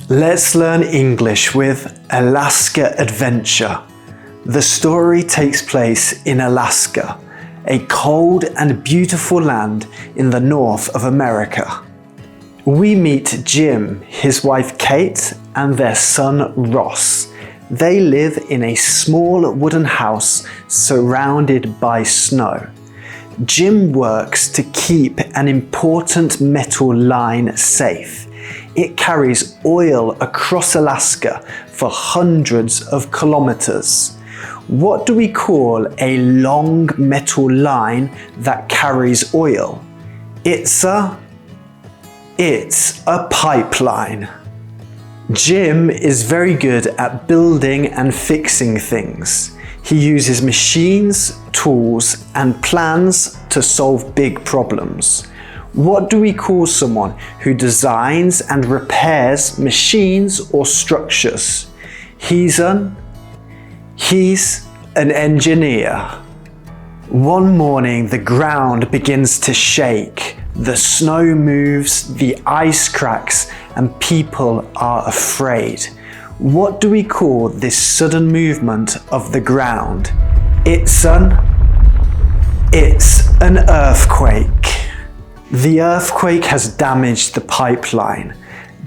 Let's learn English with Alaska Adventure. The story takes place in Alaska, a cold and beautiful land in the north of America. We meet Jim, his wife Kate, and their son Ross. They live in a small wooden house surrounded by snow. Jim works to keep an important metal line safe. It carries oil across Alaska for hundreds of kilometers. What do we call a long metal line that carries oil? It's a pipeline. Jim is very good at building and fixing things. He uses machines, tools, and plans to solve big problems. What do we call someone who designs and repairs machines or structures? He's an engineer. One morning, the ground begins to shake. The snow moves, the ice cracks, and people are afraid. What do we call this sudden movement of the ground? It's an earthquake. The earthquake has damaged the pipeline.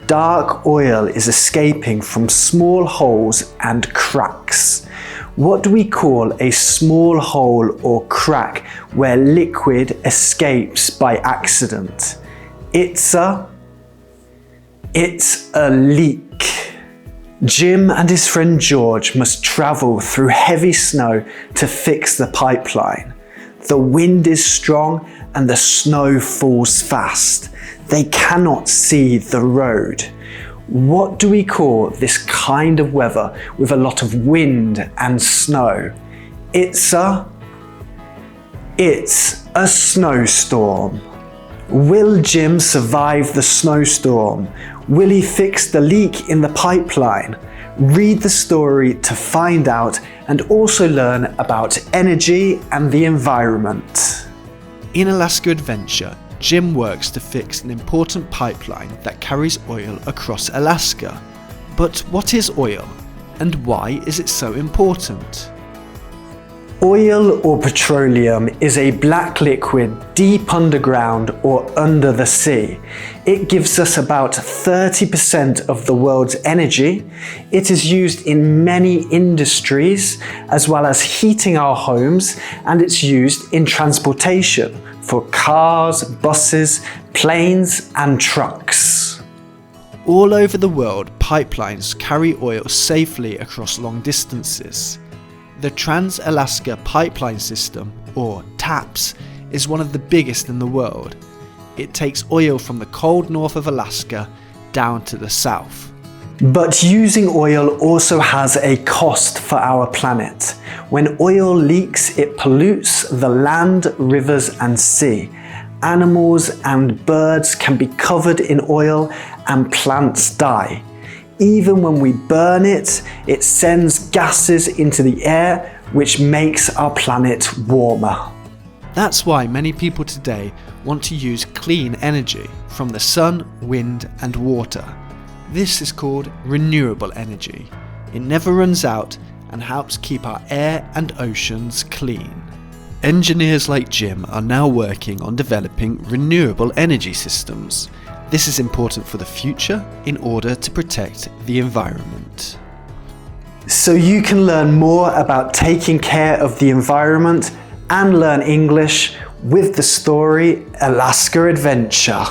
Dark oil is escaping from small holes and cracks. What do we call a small hole or crack where liquid escapes by accident? It's a leak. Jim and his friend George must travel through heavy snow to fix the pipeline. The wind is strong and the snow falls fast. They cannot see the road. What do we call this kind of weather with a lot of wind and snow? It's a snowstorm. Will Jim survive the snowstorm? Will he fix the leak in the pipeline? Read the story to find out and also learn about energy and the environment. In Alaska Adventure, Jim works to fix an important pipeline that carries oil across Alaska. But what is oil, and why is it so important? Oil or petroleum is a black liquid deep underground or under the sea. It gives us about 30% of the world's energy. It is used in many industries, as well as heating our homes, and it's used in transportation for cars, buses, planes, and trucks. All over the world, pipelines carry oil safely across long distances. The Trans-Alaska Pipeline System, or TAPS, is one of the biggest in the world. It takes oil from the cold north of Alaska down to the south. But using oil also has a cost for our planet. When oil leaks, it pollutes the land, rivers, and sea. Animals and birds can be covered in oil and plants die. Even when we burn it, it sends gases into the air, which makes our planet warmer. That's why many people today want to use clean energy from the sun, wind, and water. This is called renewable energy. It never runs out and helps keep our air and oceans clean. Engineers like Jim are now working on developing renewable energy systems. This is important for the future in order to protect the environment. So you can learn more about taking care of the environment and learn English with the story Alaska Adventure.